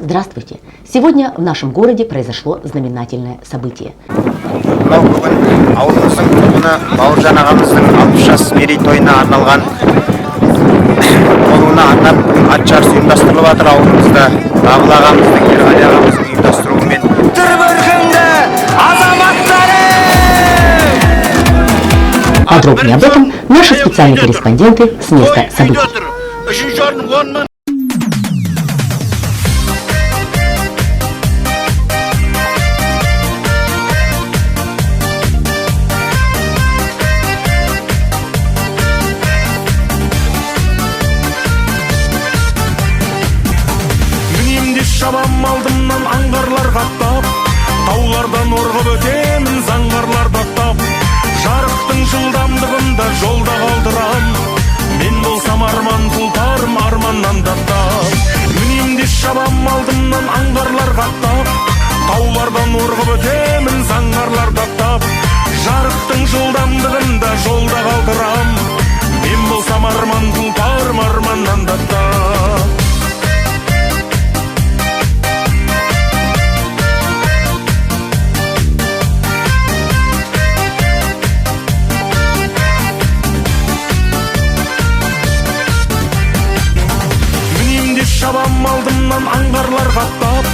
Здравствуйте! Сегодня в нашем городе произошло знаменательное событие. Бүгін ауылымыздың тұрғыны Бауыржан ағамыздың 60 жас мерейтойына арналған болуына арнап ат жарысы ұйымдастырылып жатыр ауылымызда. Бағыл ағамыздың, Ерғали ағамыздың ұйымдастыруымен. Подробнее об этом наши специальные корреспонденты с места событий. Шабам алдымнан аңғарлар қаттап, таулардан орғып өтемін заңғарлар даттап. Жарықтың жылдамдығында жолда қалдырам, мен болсам арман тұлпарым арманнан даттап. Үнемде шабам алдымнан аңғарлар қаттап, таулардан орғып өтемін заңғарлар даттап. Жарықтың жылдамдығында жолда қалдырам, мен болсам арман тұлпарым арманнан даттап. Шабам алдымнан аңғарлар қаттап,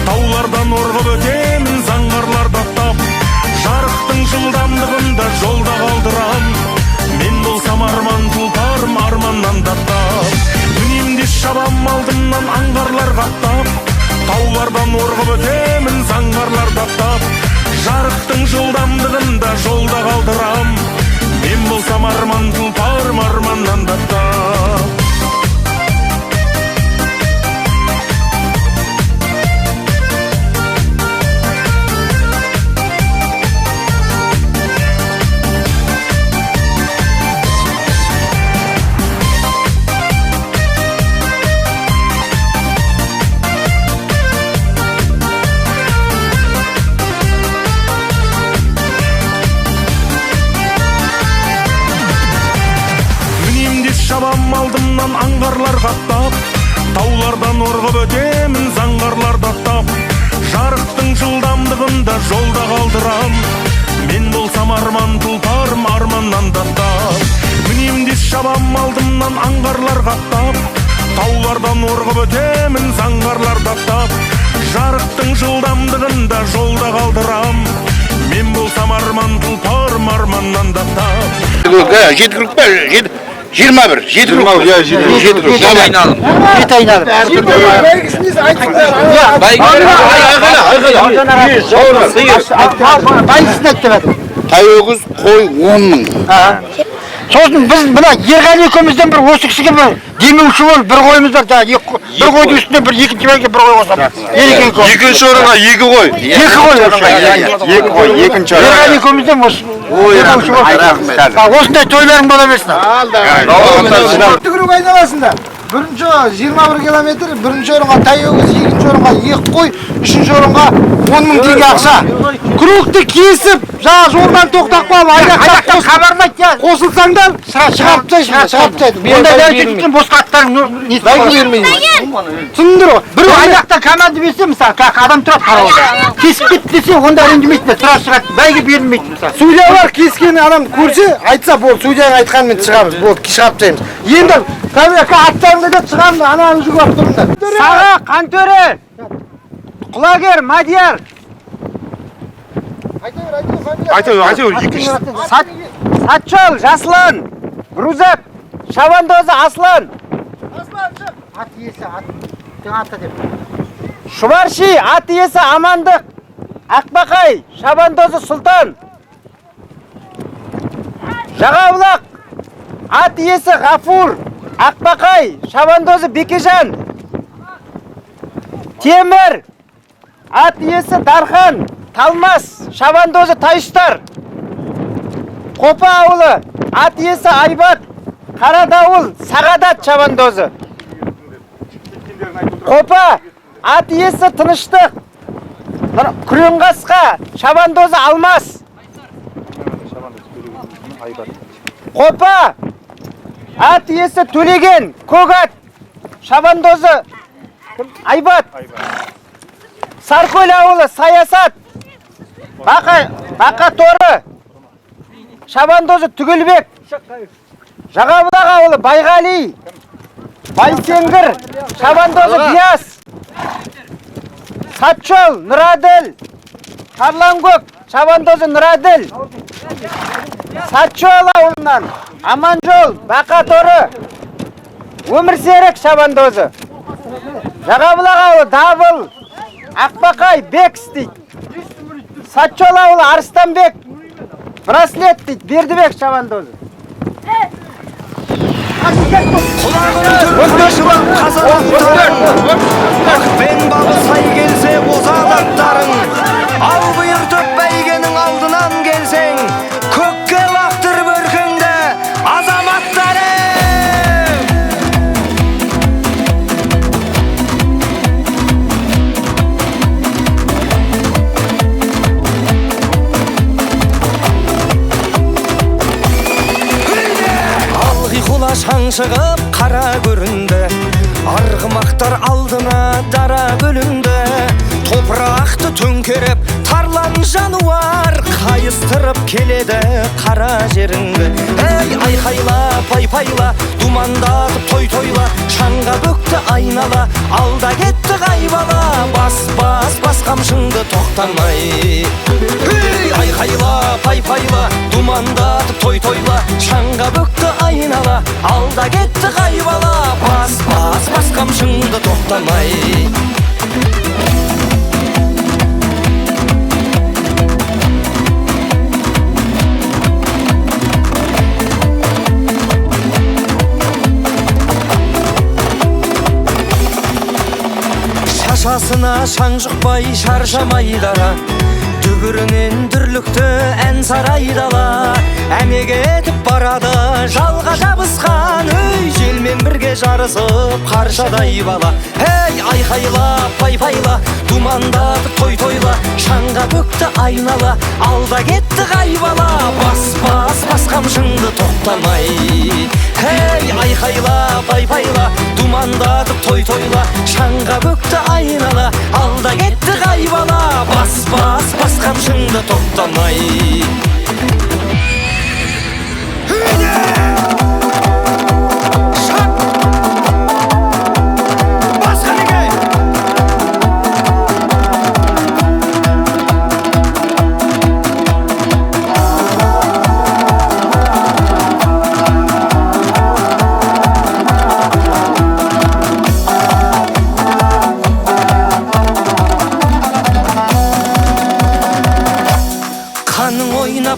таулардан орғып өтемін заңғарлар даттап. Жарықтың жылдамдығында жолда қалдырам, мен болсам арман тұлпарым арманнан даттап. Үнемде шабам алдымнан аңғарлар қаттап, таулардан орғып өтемін заңғарлар даттап. Жарықтың жылдамдығында жолда қалдырам, мен болсам арман тұлпарым арманнан даттап. Шабам алдымнан аңғарлар қаттап, таулардан орғып өтемін заңғарлар даттап. Жарықтың жылдамдығында жолда қалдырам, мен болсам арман тұлпарым арманнан даттап. Үнемде шабам алдымнан аңғарлар қаттап, таулардан орғып өтемін заңғарлар даттап. Жарықтың жылдамдығында жолда қалдырам, мен болсам арман тұлпарым арманнан даттап. 21, 7 grup. Ya 7 grup. Ayналым. 7 ayналым. Belgisiniz Тайоғыз қой 10 мың. Сосын біз мына Ерғали екеумізден бір осы кісіге бір демеуші болып бір қойымыз бар. Бір қойдың үстіне бір екінші бәйге бір қой қосамыз. Екінші орынға 2 қой. 2 қой. 2 қой, екінші орынға. Ерғали екеумізден осы демеуші болып. Осындай тойларың бола берсін. Түгірік айналасында. Бірінші 21 километр, бірінші орынға Тайоғыз, екінші орынға 2 қой, үшінші орынға 10 мың теңге ақша. Кругты кесіп, жаңа жолдан тоқтап қалып, айдақтап хабарлайды. қосылсаңдар, шығарып тастайды. Ондай дәрежеден босқа аттарың несі бермейді. Түсіндір ғой. Бір айдақта команда берсе, мысалы, адам тұрады қарауға. Кесіп кетті десе, онда ренжімейді, тұра шығады. Бәйге берілмейді, мысалы. Судьялар кескені адам көрсе, айтса болды, судьяның айтқанымен шығамыз, болды, шығарып тастаймыз. Енді аттарыңды деп шығамыз, ананы жүгіп тұрыңдар. Саға, Қантөре, Құлагер, Мадияр. Сатчол, Жаслан, Грузак, Шабандозы, Аслан. Ат иесі, аты деп. Шұбарши, ат иесі, Амандық, Ақбақай, Шабандозы, Сұлтан. Жағаулақ, ат иесі, Ғафур, Ақбақай, Шабандозы, Бекежан. Темір, ат иесі, Дархан, Талмас, Шабандозы, Тайыштар. Қопа ауылы, ат иесі, Айбат, Қарадауыл, Сағадат, Шабандозы. Қопа, ат иесі, Тыныштық, Күренғасқа, Шабандозы, Алмас. Қопа, ат иесі Төлеген, Көк ат, Шабандозы, Айбат. Саркөл ауылы саясат. Бақа торы. Шабандозы Түгілбек. Жағабұлақ ауылы Байғали. Байсеңгір. Шабандозы Бияс. Сатчол Нұраділ. Тарланкөк. Шабандозы Нұраділ. Сатчол ауылынан Аманжол Бақа торы. Өмірсерік шабандозы. Жағабұлақ ауылы Дабыл. Ақбақай Бекс дейді. Сатчол ауылы Арыстанбек. Браслет дейді. Бердібек шабандозы. Ақпен балы сай келсе бозадақтарың, ал бұйыртып бәйгенің алдынан келсең, көкке лақтыр бөркіңді азаматтарың. Шаң шығып қара көрінді, арғымақтар алдына дара бөлінді. Топырақты төңкеріп тарлан жануар, қайыстырып келеді қара жеріңді. Ей айқайла пайпайла, думандатып той-тойла, шаңға бөкті айнала, алда кетті қайбала, бас қамшыңды тоқтамай. Ей айқайла пайпайла, думандатып той-тойла, шаңға бөкті айнала, алда кетті қайбала, бас қамшыңды тоқтамай. Шашасына шаң жұқпай шаршамай дара, дүбірінен дүрлікті ән сарайдала. Әмеге етіп барады жалға жабысқан, өй желмен бірге жарысып қаршадай бала. Ей айқайла пайпайла, думандатып той-тойла, шаңға бөкті айнала, алда кетті қайбала, бас қамшыңды тоқтамай. Ей айқайла пайпайла, думандатып той-тойла, шаңға бөкті айнала, алда кетті қайбала, бас қамшыңды тоқтамай.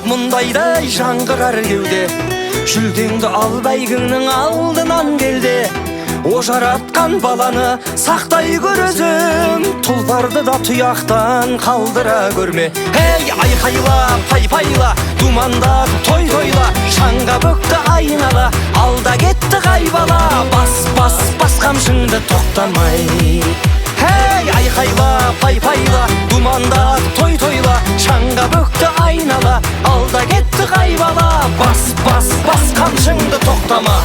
Мұндайдай жаңғырар кеуде, жүлдеңді ал бәйгіңнің алдынан келде. О жаратқан баланы сақтай көр өзің, тұлпарды да тұяқтан қалдыра көрме. Ей айқайла пайпайла, думандатып той-тойла, шаңға бөкті айнала, алда кетті қайбала, бас қамшыңды тоқтамай. Ей айқайла пайпайла, думандатып той-тойла, шаңға бөкті айнала, алда кетті қайбала, бас қамшыңды тоқтама.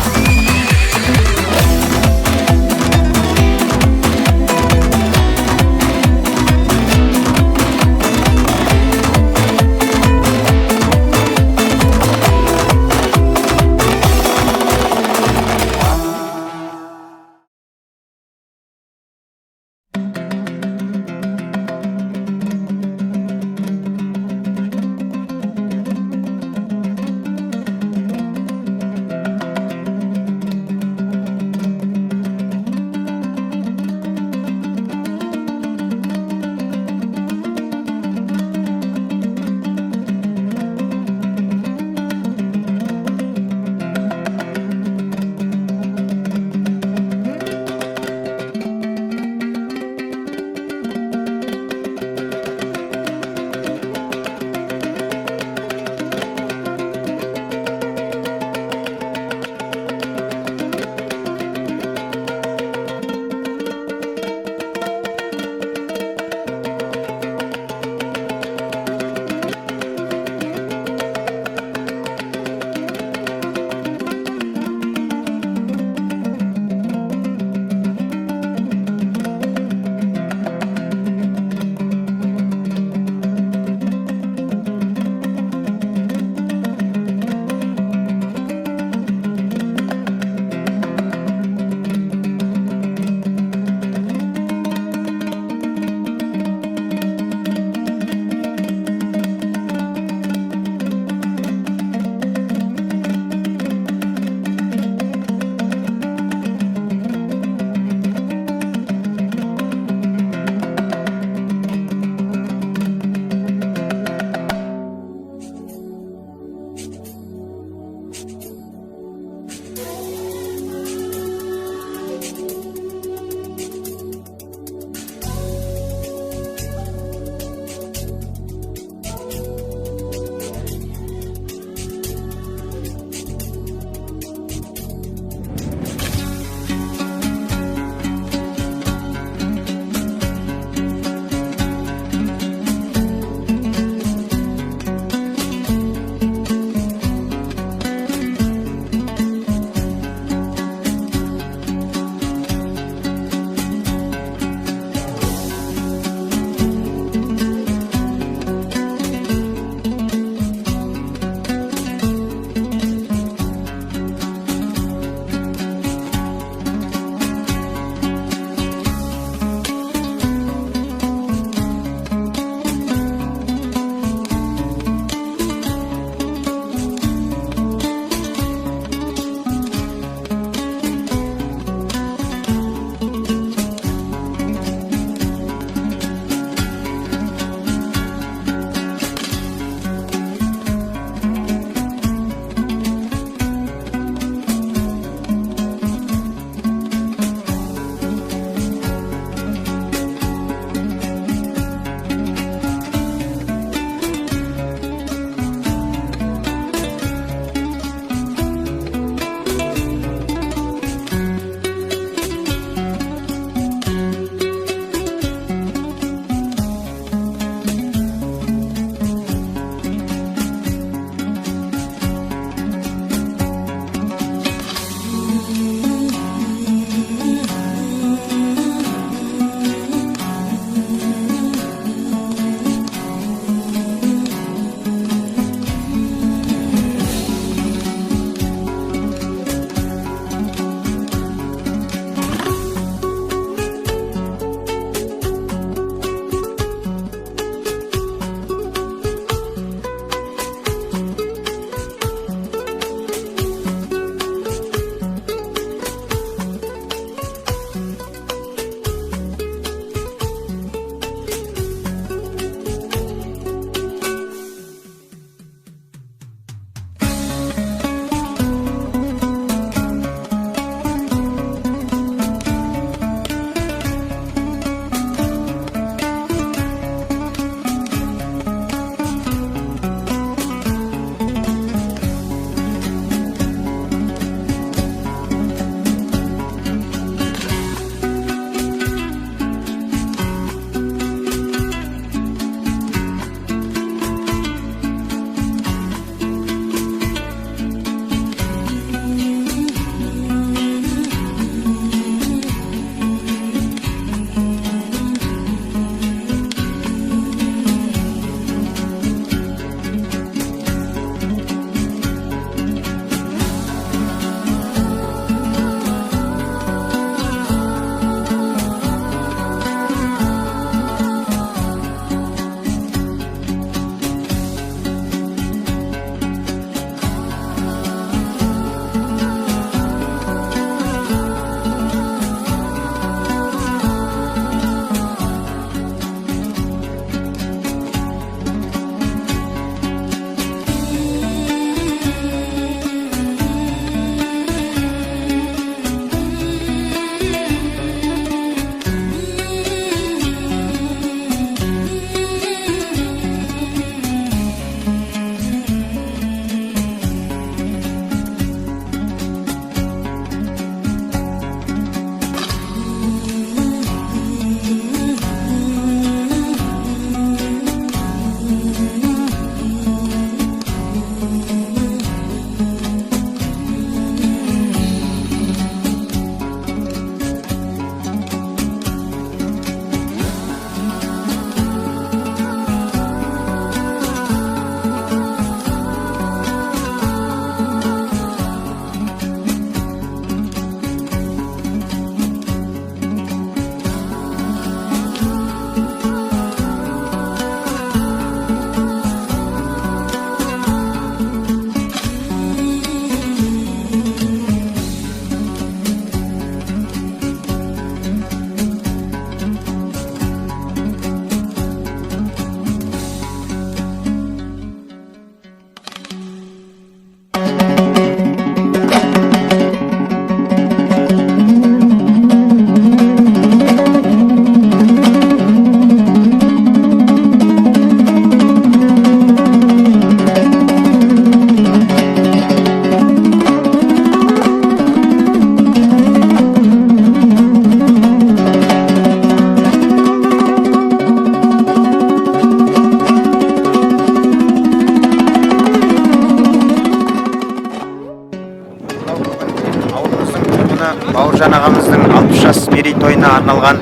Бауыржан ағамыздың 60 жас мерейтойына арналған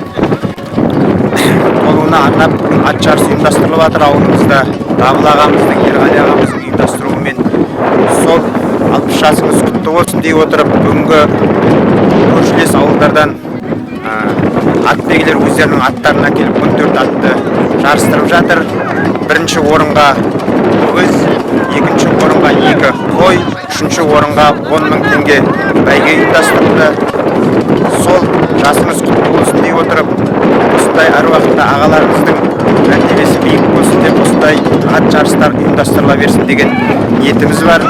толуына арнап ат жарысы ұйымдастырылып жатыр ауылымызда. Дабыл ағамыздың, Ерғали ағамыздың ұйымдастыруымен сол 60 жасыңыз құтты болсын дей отырып, бүгінгі көршілес ауылдардан атбегілер өздерінің аттарын әкеліп 14 атты жарыстырып жатыр. Бірінші орынға өгіз, екінші орынға 2 қой, үшінші орынға 10.000 теңге бәйге ұйымдастырылды. Сол жасыңыз құтты болсын дей отырып, осындай әр уақытта ағаларымыздың мәртебесі биік болсын деп осындай ат жарыстар ұйымдастырыла берсін деген ниетіміз бар.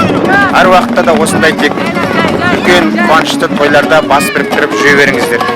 Әр уақытта да осындай тек үлкен қуанышты тойларда бас біріктіріп жүре беріңіздер.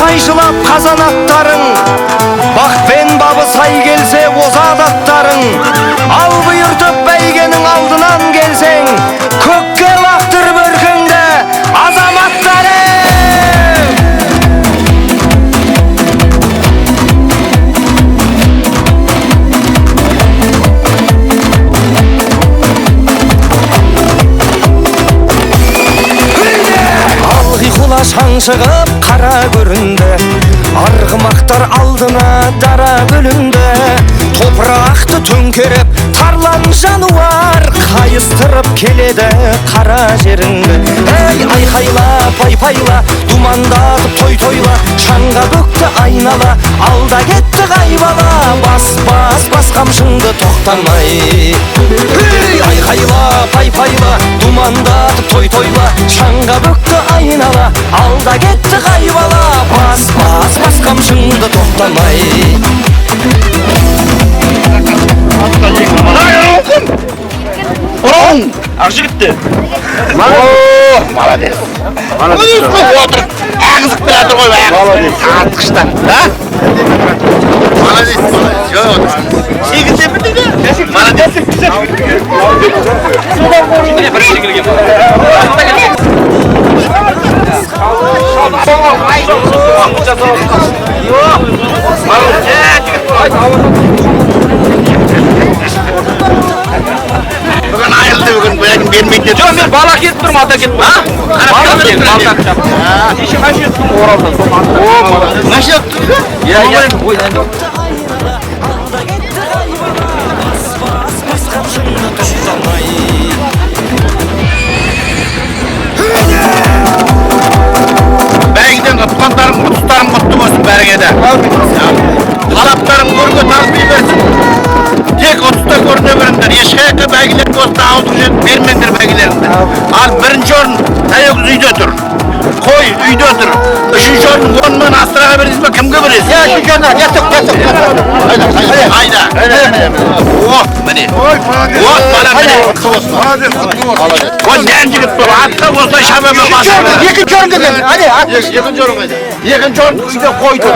Қайшылап қазанаттарың, бақпен бабы сай келсе озат аттарың, ал бұйыртып бәйгенің алдынан келсең, көкке лақтыр бөркіңді азаматтарың. Шаң шығып қара көрінді, арғымақтар алдына дара бөлінді. Топырақты төңкеріп тарлан жануар, қайыстырып келеді қара жеріңді. Ей айқайла пайпайла, думандатып той-тойла, шаңға бөкті айнала, алда кетті қайбала, бас қамшыңды тоқтамай. Ей айқайла пайпайла, думандатып той-тойла, шаңға бөкті айнала, алда кетті қайбала, бас қамшыңды тоқтамай. Ұрауың! Ақ жігітті! Молодец! Молодец! Отыр! Ағызып біләдір ғой бәяқ! Атқыштан! Молодец! Сегізде бір дейді? Молодец! Şimdi bir şekilde gelin. Bugün ayrıldı bugün bu yakın vermeydi. Yok ben balık ketip durma ata ketip. Ha? Balık ketip balık. İşi kaç yuttum oraldan. Nasıl yaptın? Ya. Belgiden tutkanlarım, kutuslarım kutlu olsun belgede. Halaplarım görgü tasbih versin. Tek 30'da görünebirindir. Eşkaya belgiler olsa ağzı vermendir belgilerinde. Al birinci orun Tayokuz uydadır. Koy uydadır. Üçüncü orun 10 mın astırağa veririz mi? Kimge veririz? Ya şu canlar yatık. Hayda. Oh beni. Oh bana beni. Koy neyin çıkıp dur. Hatta olsa şabeme basın. Yıkıncı orun dedin. Hadi. Yıkıncı orun kaydı. Yıkıncı orun uyda koydur.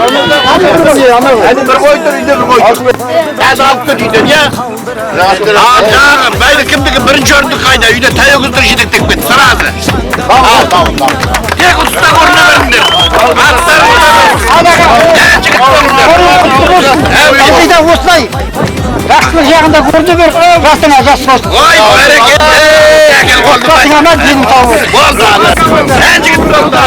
Hadi bir koydur uyda bir koydur. Hadi alıp götüydün ya. Ağam beyli kimdeki birinci orunduk kayda. Uyda Tayokuz'dur jidiktik bit. Sırası. Tamam. Tek usta görünebirindir. Atlar neyin çıkıp Eskiden osылай. Жақсылық жағында көрді бір, жасына жас болсын. Ой, берекет. Gel oldu. Жасыңа денің сау болсын. Oldu. Sen çıkıp oldu.